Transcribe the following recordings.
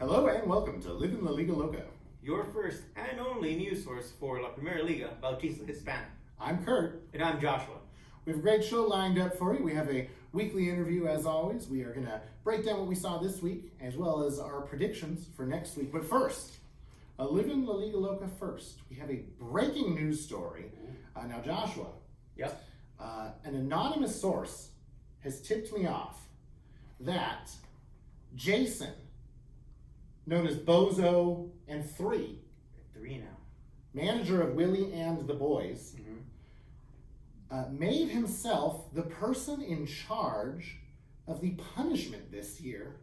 Hello and welcome to Livin, Loca. Your first and only news source for La Primera Liga, Bautista Hispana. I'm Kurt. And I'm Joshua. We have a great show lined up for you. We have a weekly interview as always. We are going to break down what we saw this week as well as our predictions for next week. But first, Livin La Liga Loca first. We have a breaking news story. Now Joshua. Yep. An anonymous source has tipped me off that Jason, known as Bozo and Three now. manager of Willie and the Boys, made himself the person in charge of the punishment this year,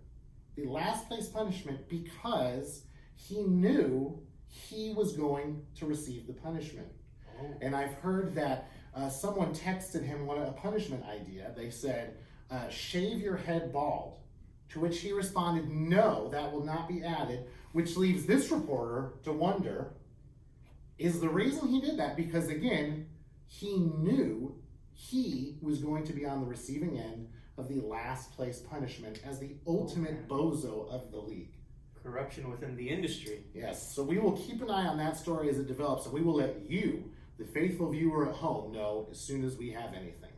the last place punishment, because he knew he was going to receive the punishment. Oh. And I've heard that someone texted him a punishment idea. They said, shave your head bald. To which he responded, no, that will not be added, which leaves this reporter to wonder, is the reason he did that because, again, he knew he was going to be on the receiving end of the last place punishment as the ultimate bozo of the league. Corruption within the industry. Yes, so we will keep an eye on that story as it develops, and we will let you, the faithful viewer at home, know as soon as we have anything.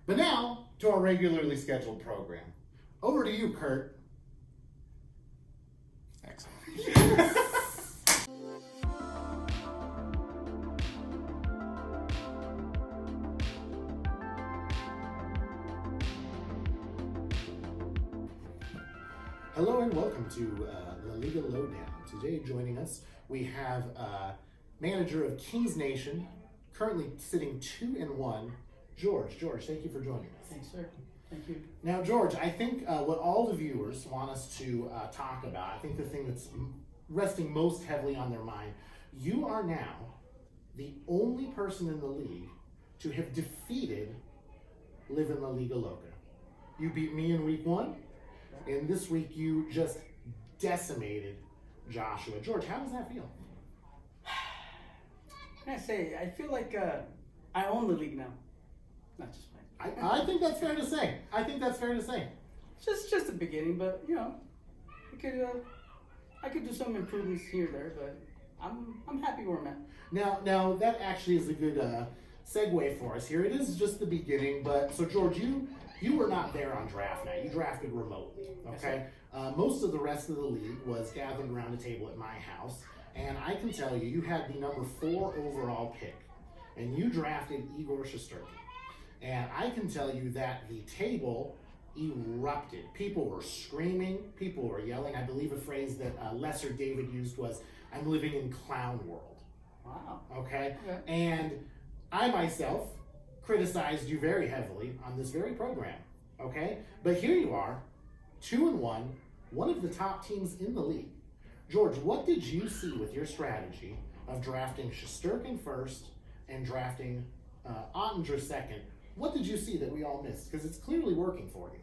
But now, to our regularly scheduled program. Over to you, Kurt. Excellent. Hello and welcome to La Liga Lowdown. Today joining us, we have manager of Kings Nation, currently sitting 2-1, George. George, thank you for joining us. Thanks, sir. Thank you. Now, George, I think what all the viewers want us to talk about, I think the thing that's resting most heavily on their mind, you are now the only person in the league to have defeated Livin La Liga Loca. You beat me in week 1, and this week you just decimated Joshua. George, how does that feel? Can I say, I feel like I own the league now. Not just mine. I think that's fair to say. I think that's fair to say. Just the beginning, but you know, I could do some improvements here and there, but I'm happy where I'm at. Now that actually is a good segue for us here. It is just the beginning, but so George, you were not there on draft night. You drafted remotely, okay? Yes, most of the rest of the league was gathered around a table at my house, and I can tell you had the number 4 overall pick, and you drafted Igor Shesterkin. And I can tell you that the table erupted. People were screaming, people were yelling. I believe a phrase that Lesser David used was, I'm living in clown world. Wow. Okay? And I myself criticized you very heavily on this very program. Okay? But here you are, 2-1, one of the top teams in the league. George, what did you see with your strategy of drafting Shesterkin first and drafting Ottinger second? What did you see that we all missed? Because it's clearly working for you.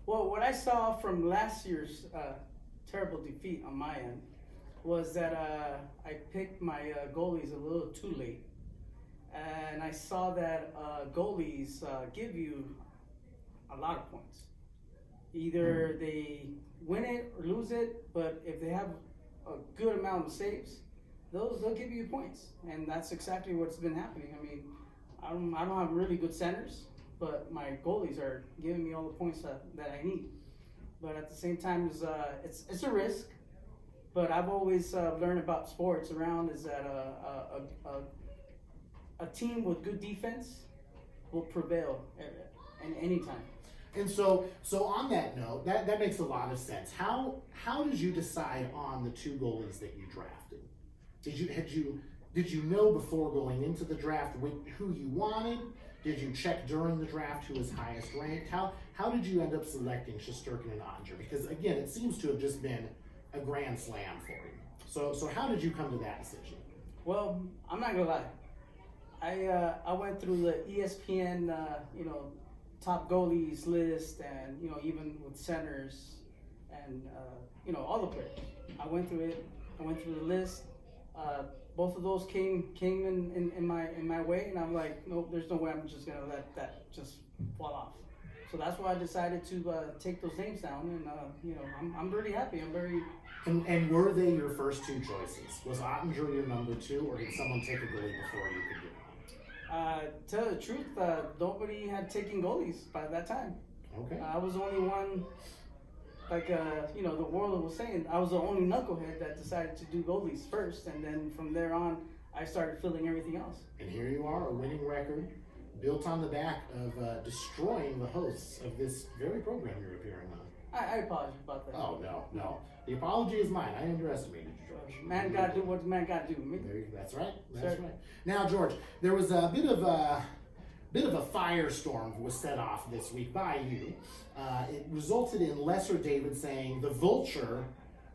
Well, what I saw from last year's terrible defeat on my end was that I picked my goalies a little too late. And I saw that goalies give you a lot of points. Either they win it or lose it, but if they have a good amount of saves, they'll give you points. And that's exactly what's been happening. I mean, I don't have really good centers, but my goalies are giving me all the points that I need. But at the same time, it's a risk. But I've always learned about sports around is that a team with good defense will prevail at any time. And so on that note, that makes a lot of sense. How did you decide on the 2 goalies that you drafted? Did you know before going into the draft who you wanted? Did you check during the draft who was highest ranked? How did you end up selecting Shesterkin and Ottinger? Because again, it seems to have just been a grand slam for you. So how did you come to that decision? Well, I'm not gonna lie. I went through the ESPN top goalies list, and even with centers and all the players. I went through it. I went through the list. Both of those came in my way, and I'm like, nope, there's no way I'm just gonna let that just fall off. So that's why I decided to take those names down, and I'm really happy. I'm very And were they your first two choices? Was Ottinger your number two, or did someone take a goalie before you could get Tell the truth, nobody had taken goalies by that time. on? Okay. I was the only one, like the world was saying, I was the only knucklehead that decided to do goalies first, and then from there on, I started filling everything else. And here you are, a winning record, built on the back of destroying the hosts of this very program you're appearing on. I apologize about that. Oh, no. The apology is mine. I underestimated you, George. Man gotta do what man gotta do. That's right. Sir. Right. Now, George, there was a bit of a firestorm was set off this week by you. It resulted in Lesser David saying the vulture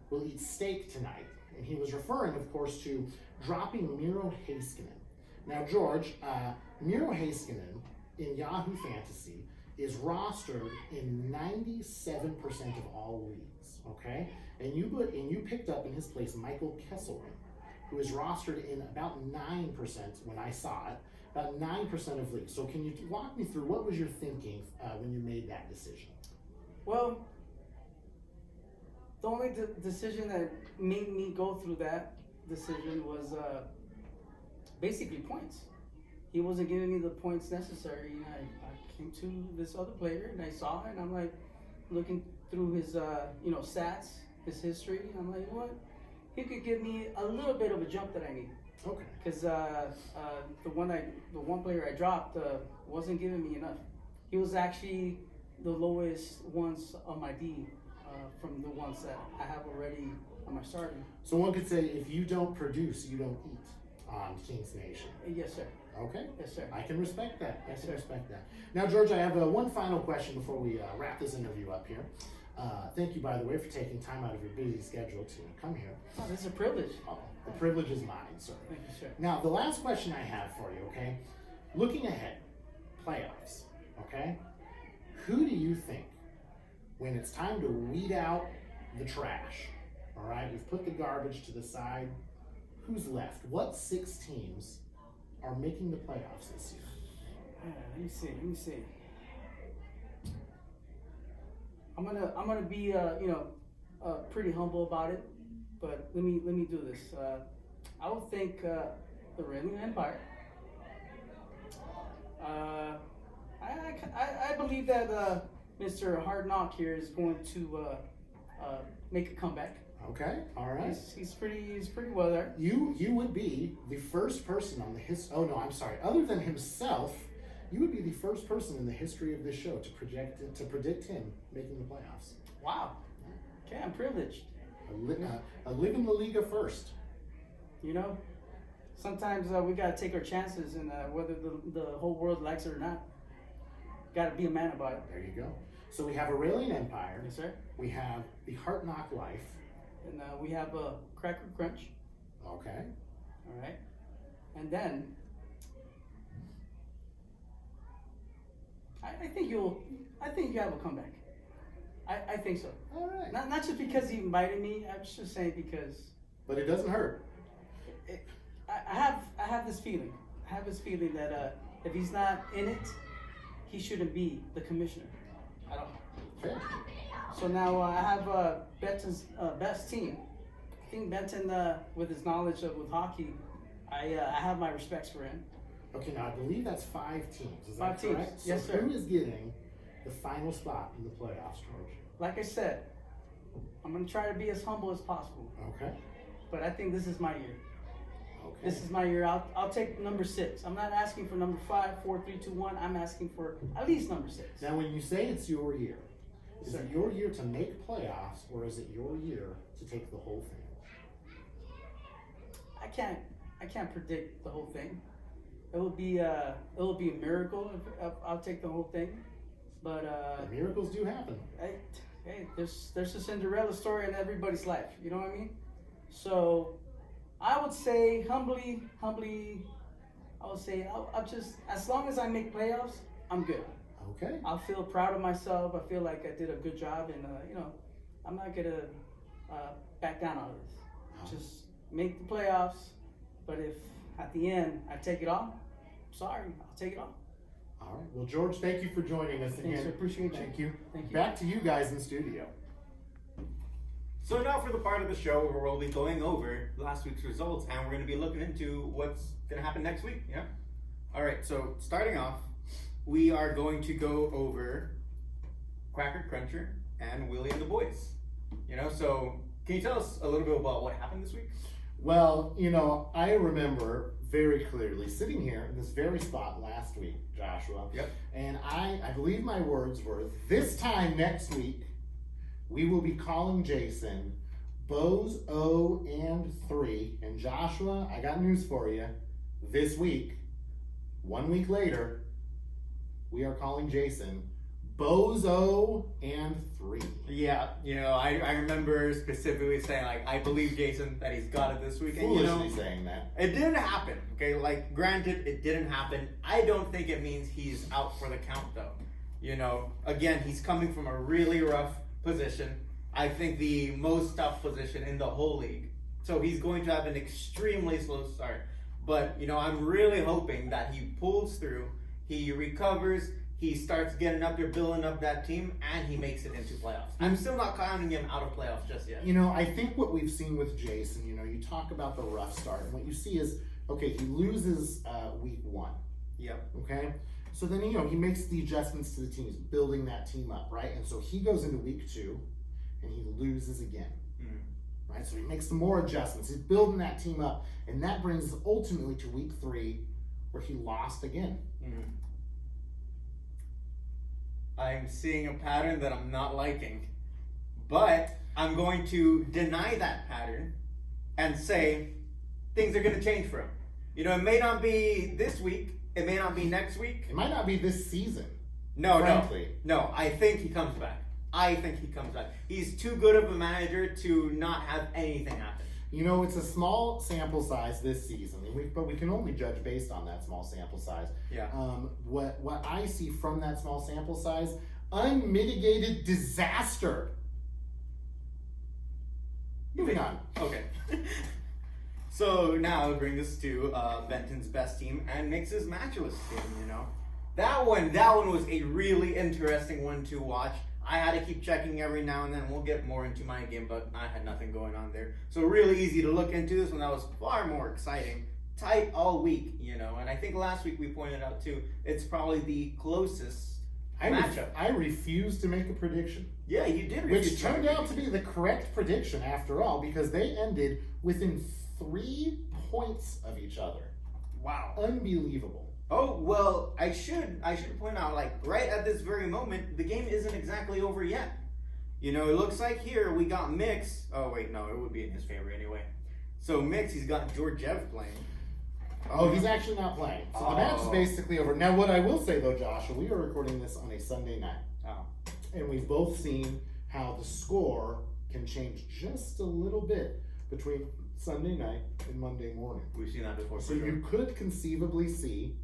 will eat steak tonight. And he was referring, of course, to dropping Miro Heiskanen. Now, George, Miro Heiskanen in Yahoo Fantasy is rostered in 97% of all leagues, okay? And you picked up in his place Michael Kesselring, who is rostered in about 9% when I saw it, about 9% of leagues. So can you walk me through what was your thinking when you made that decision? Well, the only decision that made me go through that decision was basically points. He wasn't giving me the points necessary, and I came to this other player and I saw it, and I'm like looking through his stats, his history. I'm like, you know what? He could give me a little bit of a jump that I need. Okay. Because the one player I dropped wasn't giving me enough. He was actually the lowest ones on my D from the ones that I have already on my starting. So one could say, if you don't produce, you don't eat on Kings Nation. Yes, sir. Okay. Yes, sir. I can respect that. Yes, I can sir. respect that. Now, George, I have one final question before we wrap this interview up here. Thank you, by the way, for taking time out of your busy schedule to come here. Oh, this is a privilege. Oh, the privilege is mine, sir. Thank you, sir. Now, the last question I have for you, okay? Looking ahead, playoffs, okay? Who do you think, when it's time to weed out the trash, all right? We've put the garbage to the side. Who's left? What 6 teams are making the playoffs this year? Let me see. I'm gonna be pretty humble about it, but let me do this. I would think the Livin Empire. I believe that Mr. Hard Knock here is going to make a comeback. Okay, all right. He's pretty well there. You would be the first person on the other than himself, you would be the first person in the history of this show to predict him making the playoffs. Wow. Okay, I'm privileged. A live in the Liga first. You know, sometimes we gotta take our chances, and whether the whole world likes it or not, gotta be a man about it. There you go. So we have Aurelian Empire. Yes, sir. We have the Heart Knock Life. And we have a Cracker Crunch. Okay. All right. And then I think you have a comeback. I think so. All right. Not just because he invited me. I'm just saying because. But it doesn't hurt. I have this feeling. I have this feeling that if he's not in it, he shouldn't be the commissioner. I don't. Fair. So now I have Benton's best team. I think Benton, with his knowledge with hockey, I have my respects for him. Okay, now I believe that's 5 teams. Is Five that teams. correct? Yes, so sir. Who is getting the final spot in the playoffs, George? Like I said, I'm gonna try to be as humble as possible. Okay. But I think this is my year. Okay. This is my year. I'll take number 6. I'm not asking for number 5, 4, 3, 2, 1. I'm asking for at least number 6. Now, when you say it's your year, is Sir. it your year to make playoffs, or is it your year to take the whole thing? I can't predict the whole thing. It will be a miracle if I'll take the whole thing. But Miracles do happen. hey, there's a Cinderella story in everybody's life. You know what I mean? So I would say humbly, I would say I'll just, as long as I make playoffs, I'm good. Okay. I'll feel proud of myself. I feel like I did a good job, and I'm not gonna back down on this. Just make the playoffs. But if at the end I take it off, sorry, I'll take it off. All right. Well, George, thank you for joining us again. Thanks, I appreciate you. Thank you. Thank you. Back to you guys in studio. So now for the part of the show where we'll be going over last week's results, and we're going to be looking into what's going to happen next week. Yeah. All right. So starting off, we are going to go over Cracker Cruncher and Willie and the Boys. So can you tell us a little bit about what happened this week? Well, I remember very clearly sitting here in this very spot last week, Joshua. Yep. And I believe my words were, this time next week, we will be calling Jason Bows 0 and 3. And Joshua, I got news for you. This week, 1 week later, we are calling Jason Bows 0 and 3. Yeah, I remember specifically saying, I believe Jason that he's got it this week. Foolishly saying that. It didn't happen, okay? Granted, it didn't happen. I don't think it means he's out for the count, though. Again, he's coming from a really rough position. I think the most tough position in the whole league. So he's going to have an extremely slow start. But, I'm really hoping that he pulls through, he recovers, he starts getting up there, building up that team, and he makes it into playoffs. I'm still not counting him out of playoffs just yet. I think what we've seen with Jason, you talk about the rough start, and what you see is, okay, he loses week 1. Yep. Okay? So then, he makes the adjustments to the team. He's building that team up, right? And so he goes into week 2, and he loses again. Right? So he makes some more adjustments. He's building that team up, and that brings us ultimately to week 3, where he lost again. I'm seeing a pattern that I'm not liking, but I'm going to deny that pattern and say things are going to change for him. It may not be this week, it may not be next week. It might not be this season. Frankly. No, I think he comes back. He's too good of a manager to not have anything happen. It's a small sample size this season, but we can only judge based on that small sample size. Yeah. What I see from that small sample size, unmitigated disaster. Moving on. Okay. So now it brings us to Benton's best team and Mix's matchless team. That one was a really interesting one to watch. I had to keep checking every now and then. We'll get more into my game, but I had nothing going on there. So really easy to look into this one. That was far more exciting. Tight all week, And I think last week we pointed out too, it's probably the closest matchup. I refuse to make a prediction. Yeah, you did. Which turned out to be the correct prediction after all, because they ended within 3 points of each other. Wow. Unbelievable. Oh, well, I should point out, right at this very moment, the game isn't exactly over yet. It looks like here we got Mix. Oh, wait, no, it would be in his favor anyway. So Mix, he's got Georgiev playing. Oh, he's actually not playing. So the match is basically over. Now, what I will say, though, Joshua, we are recording this on a Sunday night. Oh. And we've both seen how the score can change just a little bit between Sunday night and Monday morning. We've seen that before. So you could conceivably see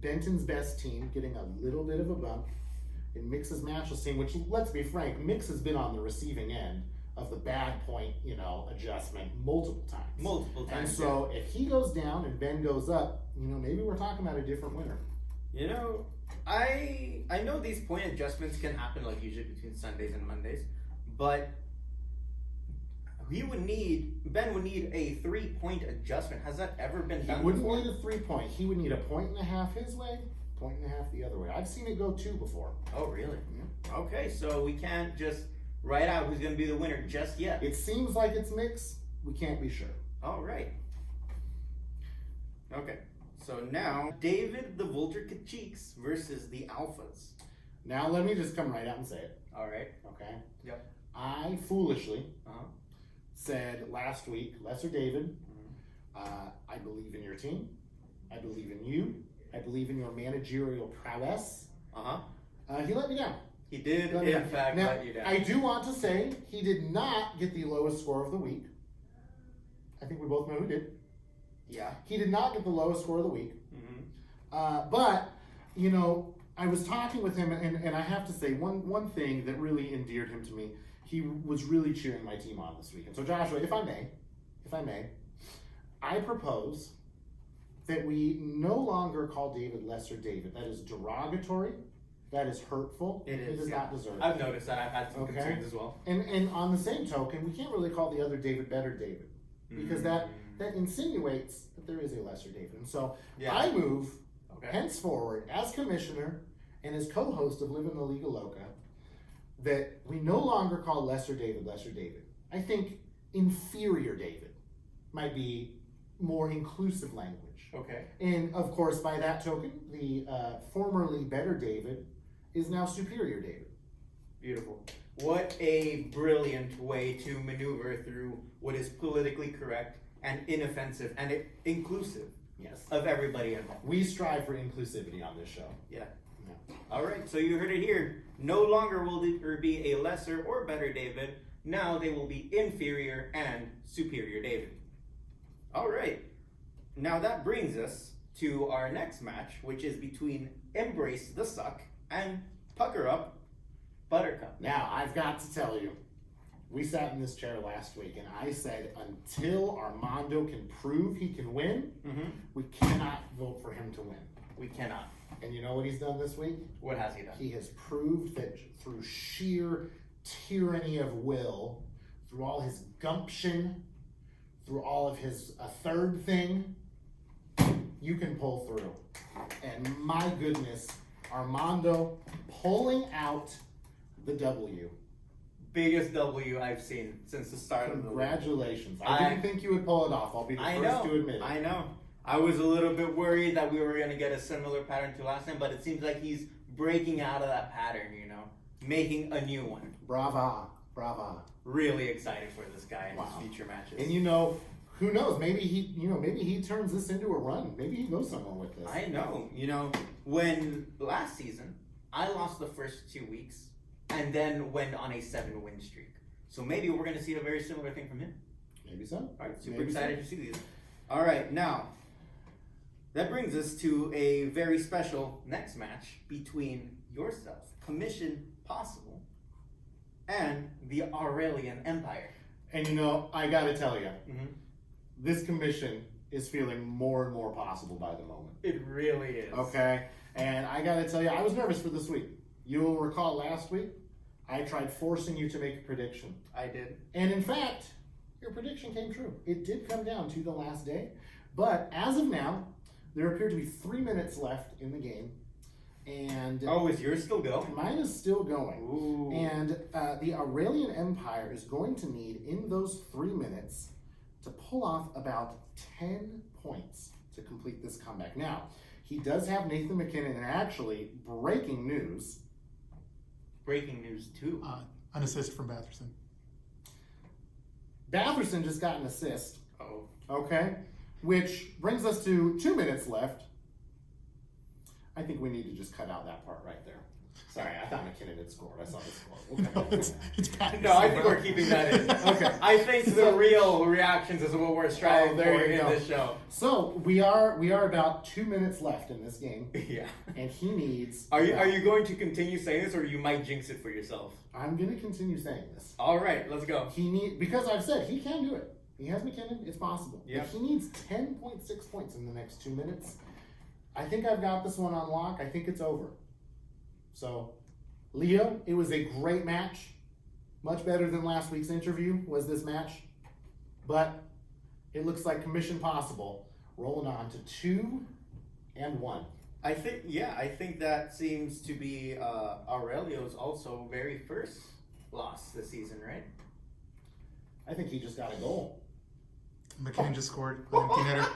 Benton's best team getting a little bit of a bump in Mix's matchless team, which, let's be frank, Mix has been on the receiving end of the bad point, adjustment multiple times. And so if he goes down and Ben goes up, maybe we're talking about a different winner. I know these point adjustments can happen usually between Sundays and Mondays, but Ben would need a 3-point adjustment. Has that ever been done before? He wouldn't need a 3-point. He would need a 1.5 his way, 1.5 the other way. I've seen it go 2 before. Oh, really? Yeah. Okay, so we can't just write out who's going to be the winner just yet. It seems like it's Mix. We can't be sure. All right. Okay, so now David the Vulture Kacheeks versus the Alphas. Now let me just come right out and say it. All right. Okay? Yep. I foolishly said last week, Lesser David, I believe in your team. I believe in you. I believe in your managerial prowess. He let me down. He did, in fact, let you down. I do want to say he did not get the lowest score of the week. I think we both know who did. Yeah. He did not get the lowest score of the week. But, I was talking with him, and I have to say, one thing that really endeared him to me, he was really cheering my team on this weekend. So Joshua, if I may, I propose that we no longer call David Lesser David. That is derogatory. That is hurtful. It is. He does yeah. not deserve I've it. noticed that. I've had some Okay. concerns as well. And on the same token, we can't really call the other David better David. Because that insinuates that there is a lesser David. And so I move henceforward as commissioner and as co-host of Livin, the Liga, Loca, that we no longer call lesser David. I think inferior David might be more inclusive language. Okay. And of course, by that token, the formerly better David is now superior David. Beautiful. What a brilliant way to maneuver through what is politically correct and inoffensive and inclusive Yes. of everybody at home. We strive for inclusivity on this show. Yeah. Yeah. All right, so you heard it here. No longer will there be a lesser or better David. Now they will be inferior and superior David. All right. Now that brings us to our next match, which is between Embrace the Suck and Pucker Up Buttercup. Now, I've got to tell you, we sat in this chair last week and I said, until Armando can prove he can win, we cannot vote for him to win. We cannot. And you know what he's done this week? What has he done? He has proved that through sheer tyranny of will, through all his gumption, through all of his a third thing, you can pull through. And my goodness, Armando pulling out the W. Biggest W I've seen since the start of the league. Congratulations. I didn't think you would pull it off. I'll be the first to admit it. I know. I was a little bit worried that we were going to get a similar pattern to last time, but it seems like he's breaking out of that pattern, you know, making a new one. Brava. Brava. Really excited for this guy and Wow. his future matches. And you know, who knows? Maybe he turns this into a run. Maybe he goes somewhere with this. I know. You know, when last season, I lost the first 2 weeks and then went on a 7-win streak. So maybe we're going to see a very similar thing from him. Maybe so. All right, super Maybe excited to see these. All right, now, that brings us to a very special next match between yourself, Commission Possible, and the Aurelian Empire. And you know, I gotta tell you, Mm-hmm. this commission is feeling more and more possible by the moment. It really is. Okay? And I gotta tell you, I was nervous for this week. You'll recall last week, I tried forcing you to make a prediction. I did. And in fact, your prediction came true. It did come down to the last day. But as of now, there appear to be 3 minutes left in the game. And Oh, is yours still going? mine is still going. Ooh. And the Aurelian Empire is going to need, in those 3 minutes, to pull off about 10 points to complete this comeback. Now, he does have Nathan McKinnon, and actually, breaking news. Breaking news, too. An assist from Batherson. Batherson just got an assist, Oh. okay? Which brings us to 2 minutes left. I think we need to just cut out that part right there. Sorry, I thought McKinnon had scored. I saw the score. We'll cut that out. It's Patterson. No, I think we're keeping that in. Okay. I think the real reactions is what we're striving there for you in go. this show. So we are about 2 minutes left in this game, Yeah. and he needs. Are you going to continue saying this, or you might jinx it for yourself? I'm going to continue saying this. All right, let's go. Because I've said he can do it. He has McKinnon. It's possible. Yeah. But he needs 10.6 points in the next 2 minutes. I think I've got this one on lock. I think it's over. So, Leo, it was a great match. Much better than last week's interview was this match. But it looks like Commission Possible rolling on to 2-1. I think that seems to be Aurelio's also very first loss this season, right? I think he just got a goal. McKinnon just scored an empty netter.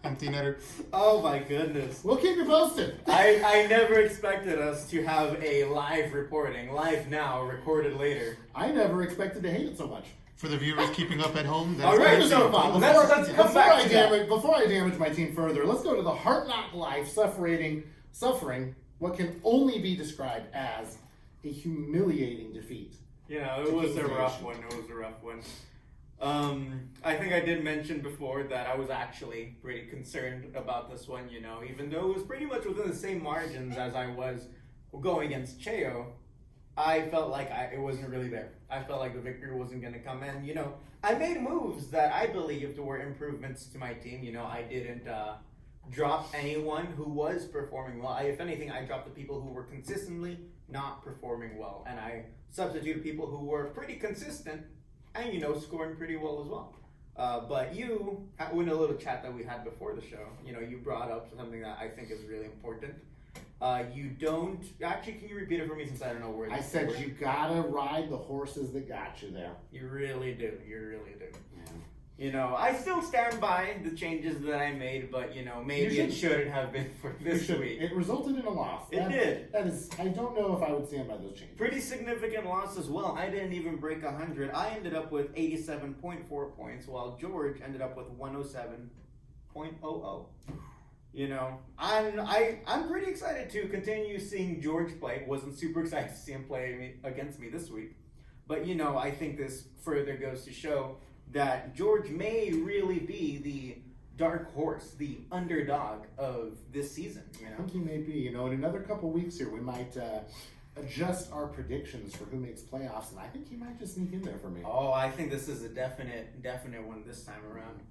Empty netter. Oh my goodness. We'll keep you posted. I never expected us to have a live reporting, live now, recorded later. I never expected to hate it so much. For the viewers keeping up at home, that's All right, what so I'm saying. let's come back to that. Before I damage my team further, let's go to the Heart Knock Life suffering what can only be described as a humiliating defeat. You know, it was a rough one. I think I did mention before that I was actually pretty concerned about this one, you know, even though it was pretty much within the same margins as I was going against Cheo. I felt like it wasn't really there. I felt like the victory wasn't going to come in. You know, I made moves that I believed were improvements to my team. You know, I didn't drop anyone who was performing well. If anything, I dropped the people who were consistently not performing well, and I substituted people who were pretty consistent and scoring pretty well as well. But you, in a little chat that we had before the show, you brought up something that I think is really important. You don't actually. Can you repeat it for me since I don't know where? I said you gotta ride the horses that got you there. You really do. You really do. Yeah. I still stand by the changes that I made, but maybe it shouldn't have been for this week. It resulted in a loss. It did. That is. I don't know if I would stand by those changes. Pretty significant loss as well. I didn't even break 100. I ended up with 87.4 points, while George ended up with 107.00. I'm pretty excited to continue seeing George play. Wasn't super excited to see him play against me this week, but I think this further goes to show that George may really be the dark horse, the underdog of this season. I think he may be. In another couple weeks here, we might adjust our predictions for who makes playoffs, and I think he might just sneak in there for me. Oh, I think this is a definite one this time around.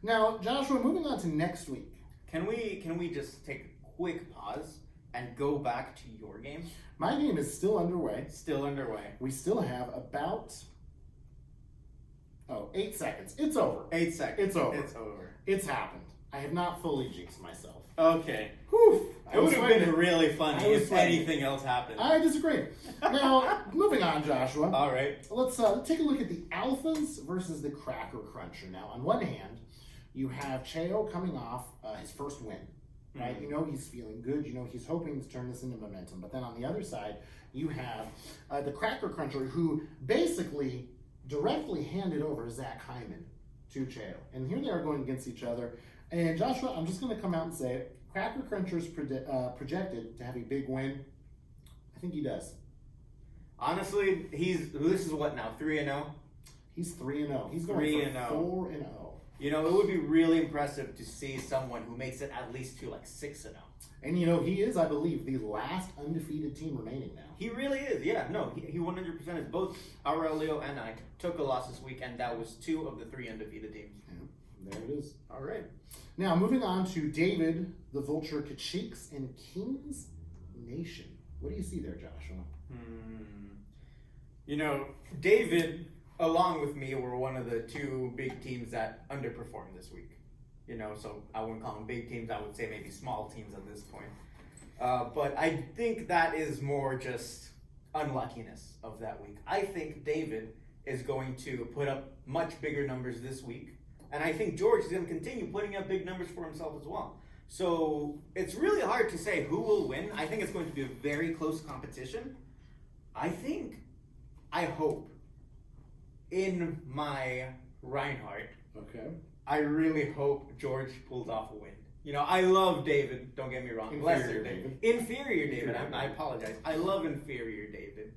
Now, Joshua, moving on to next week. Can we just take a quick pause and go back to your game? My game is still underway. Still underway. We still have about 8 seconds. It's over. 8 seconds. It's over. It's over. It's happened. I have not fully jinxed myself. Okay. Whew. It would have been really funny if anything else happened. I disagree. Now, moving on, Joshua. All right. Let's take a look at the Alphas versus the Cracker Cruncher. Now, on one hand, you have Cheo coming off his first win, right? Mm-hmm. He's feeling good. He's hoping to turn this into momentum. But then on the other side, you have the Cracker Cruncher, who basically directly handed over Zach Hyman to Cheo. And here they are going against each other. And Joshua, I'm just going to come out and say it. Cracker Cruncher's projected to have a big win. I think he does. Honestly, this is what now, 3-0? He's 3-0. He's going 3-0. for 4-0. It would be really impressive to see someone who makes it at least to 6-0. And he is, I believe, the last undefeated team remaining now. He really is, yeah. No, he 100% is. Both Aurelio and I took a loss this week, and that was 2 of the 3 undefeated teams. Yeah, there it is. All right. Now, moving on to David, the Vulture Kachiks, and Kings Nation. What do you see there, Joshua? David, along with me, were one of the 2 big teams that underperformed this week. So I wouldn't call them big teams. I would say maybe small teams at this point. But I think that is more just unluckiness of that week. I think David is going to put up much bigger numbers this week. And I think George is going to continue putting up big numbers for himself as well. So it's really hard to say who will win. I think it's going to be a very close competition. I hope, in my Reinhardt, Okay. I really hope George pulls off a win. I love David, don't get me wrong. Inferior David. Inferior David, I apologize. I love inferior David.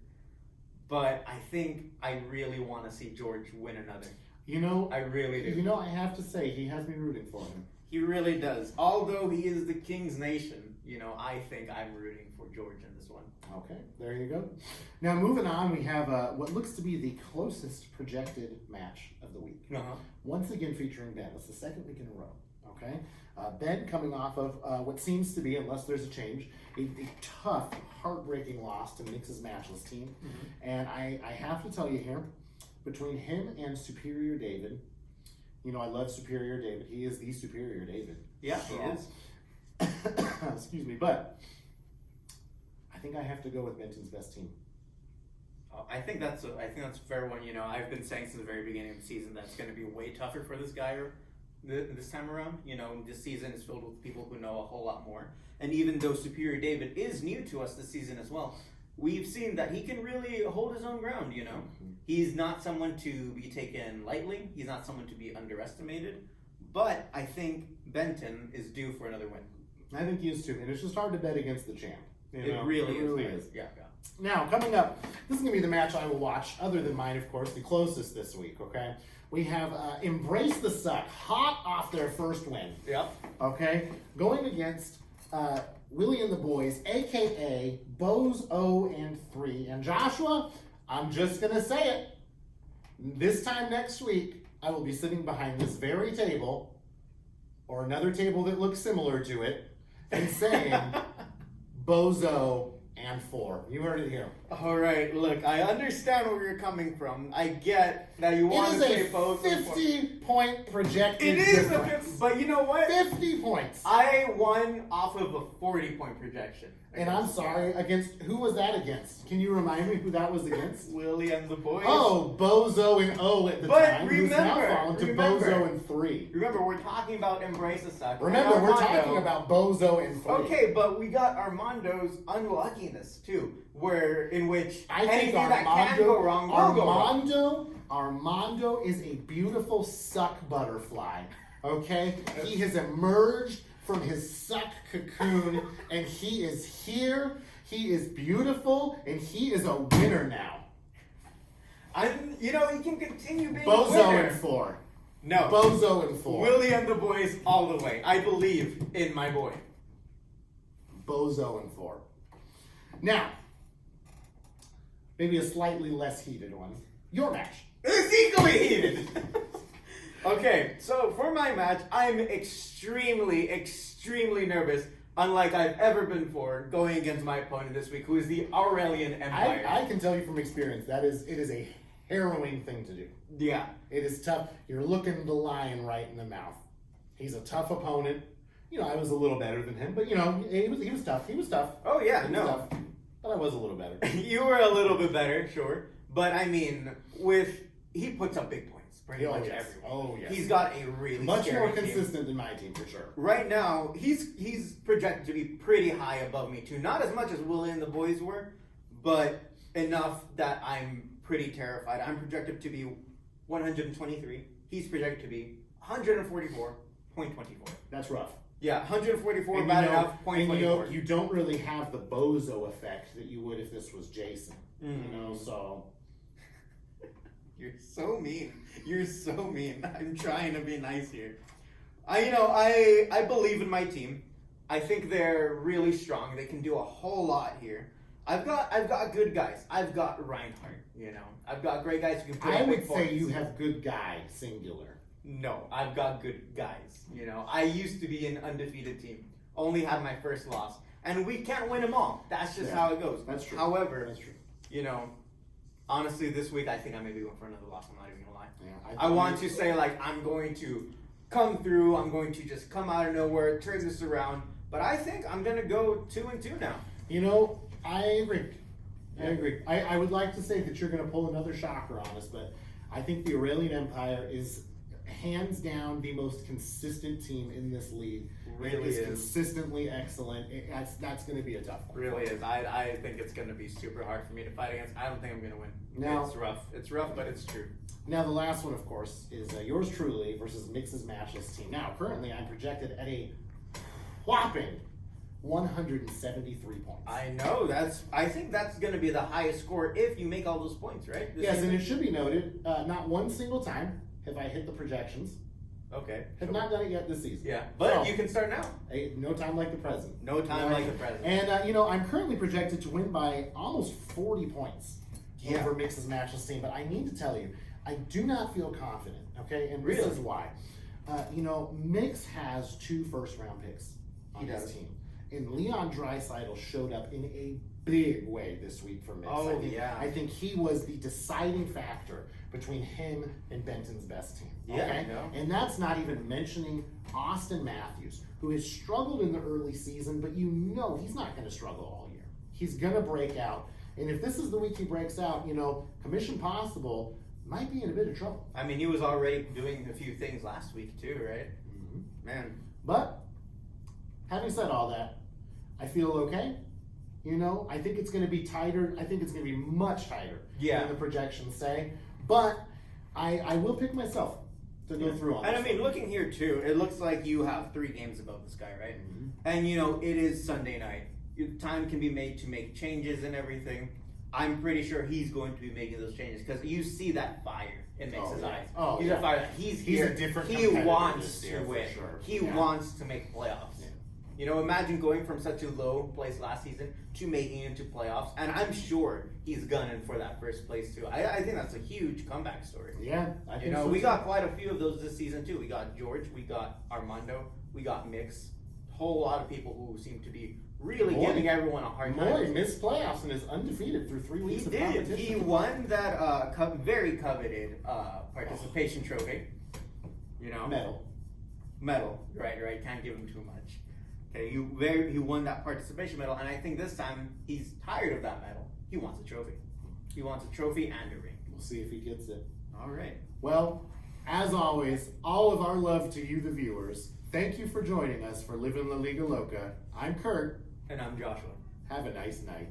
But I think I really want to see George win another. I really do. I have to say, he has me rooting for him. He really does. Although he is the King's Nation, I think I'm rooting for George in this one. Okay, there you go. Now, moving on, we have what looks to be the closest projected match of the week. Uh-huh. Once again featuring Ben. It's the second week in a row. Okay? Ben coming off of what seems to be, unless there's a change, a tough, heartbreaking loss to Mix's matchless team. Mm-hmm. And I have to tell you here, between him and Superior David, I love Superior David. He is the Superior David. Yeah, he is. Excuse me, but I think I have to go with Benton's best team. I think that's a fair one. I've been saying since the very beginning of the season that it's going to be way tougher for this guy this time around. This season is filled with people who know a whole lot more. And even though Superior David is new to us this season as well, we've seen that he can really hold his own ground. Mm-hmm. He's not someone to be taken lightly. He's not someone to be underestimated. But I think Benton is due for another win. I think he is too, and it's just hard to bet against the champ. It really is. Yeah. Now, coming up, this is going to be the match I will watch, other than mine, of course, the closest this week, okay? We have Embrace the Suck, hot off their first win. Yep. Okay? Going against Willie and the Boys, a.k.a. Bows 0 and 3. And Joshua, I'm just going to say it. This time next week, I will be sitting behind this very table or another table that looks similar to it and saying Bozo and 4. You heard it here. All right, look, I understand where you're coming from. I get that you want to say both. It is a 50-point projected It is, difference. but you know what? 50 points. I won off of a 40-point projection. And I'm sorry, against who was that against? Can you remind me who that was against? Willie and the boys. Oh, Bozo and O at the But time. Who's now remember, fallen to remember. Bozo and 3. Remember, we're talking about Embrace the Suck. Remember, and we're Armando. talking about Bozo and 3. Okay, but we got Armando's unluckiness too, in which I think anything that can go wrong will go wrong. Armando is a beautiful suck butterfly. Okay, he has emerged from his suck cocoon, and he is here. He is beautiful, and he is a winner now. He can continue being a Bozo winner. and 4. No, Bozo and 4. Willie and the boys all the way. I believe in my boy. Bozo and 4. Now, maybe a slightly less heated one. Your match. It's equally heated. Okay, so for my match, I'm extremely, extremely nervous, unlike I've ever been before, going against my opponent this week, who is the Aurelian Empire. I can tell you from experience it is a harrowing thing to do. Yeah. It is tough. You're looking the lion right in the mouth. He's a tough opponent. I was a little better than him, but he was tough. He was tough. Oh yeah, He was no. tough. But I was a little better. You were a little bit better, sure. But I mean, he puts up big points pretty Oh, much yes. everywhere. Oh, yes. He's got a really Much scary more team. consistent than my team, for sure. Right now, he's projected to be pretty high above me too. Not as much as Willie and the boys were, but enough that I'm pretty terrified. I'm projected to be 123. He's projected to be 144.24. That's rough. Yeah, 144 And bad enough. and 0.24. you don't really have the bozo effect that you would if this was Jason. Mm. So You're so mean. You're so mean. I'm trying to be nice here. I believe in my team. I think they're really strong. They can do a whole lot here. I've got good guys. I've got Reinhardt. I've got great guys who can put I up would big say points. you have good guy, singular. No, I've got good guys. I used to be an undefeated team. Only had my first loss, and we can't win them all. That's just how it goes. That's true. However, That's true. honestly, this week I think I may be going for another loss. I'm not even gonna lie. Yeah, I want to say I'm going to come through. I'm going to just come out of nowhere, turn this around. But I think I'm gonna go 2-2 now. I agree. I agree. I would like to say that you're going to pull another shocker on us, but I think the Aurelian Empire is hands down the most consistent team in this league. Really is is. consistently excellent. That's going to be a tough one. Really is. I think it's gonna be super hard for me to fight against. I don't think I'm gonna win. No. It's rough. It's rough, but it's true. Now, the last one, of course, is yours truly versus Mix's Matchless team. Now, currently, I'm projected at a whopping 173 points. I know. I think that's gonna be the highest score if you make all those points, right? This Yes, season? and it should be noted, not one single time have I hit the projections. Okay. Have sure. not done it yet this season. Yeah, but So, you can start now. no time like the present. No time like the present. And I'm currently projected to win by almost 40 points Yeah. over Mix's Matchless team. But I need to tell you, I do not feel confident. Okay, and this Really? is why. Mix has 2 first-round picks on He his does. team, and Leon Draisaitl showed up in a big way this week for Mix. Oh, I yeah. think he was the deciding factor between him and Benton's best team. Yeah, Okay? no. And that's not even mentioning Austin Matthews, who has struggled in the early season, but he's not going to struggle all year. He's going to break out. And if this is the week he breaks out, Commission Possible might be in a bit of trouble. I mean, he was already doing a few things last week too, right? Man. But, having said all that, I feel okay. I think it's going to be tighter. I think it's going to be much tighter Yeah. than the projections say. But I will pick myself to go through on And this I mean, one. looking here too, it looks like you have 3 games above this guy, right? Mhm. And it is Sunday night. Your time can be made to make changes and everything. I'm pretty sure he's going to be making those changes because you see that fire in Mix's yeah. eyes. Oh, He's yeah. a fire. He's He's here. a different He competitor wants this to year, for win. sure. He Yeah. wants to make playoffs. Yeah. Imagine going from such a low place last season to making it into playoffs, and I'm sure he's gunning for that first place too. I think that's a huge comeback story. Yeah, I think so We too. got quite a few of those this season too. We got George, we got Armando, we got mixed. Whole lot of people who seem to be really Moy. giving everyone a hard time. Moy missed playoffs and is undefeated through 3 He weeks of did. competition. He won that very coveted participation trophy. You know, medal. Right. Can't give him too much. Okay, he won that participation medal, and I think this time he's tired of that medal. He wants a trophy. He wants a trophy and a ring. We'll see if he gets it. All right. Well, as always, all of our love to you, the viewers. Thank you for joining us for Livin La Liga Loca. I'm Kurt. And I'm Joshua. Have a nice night.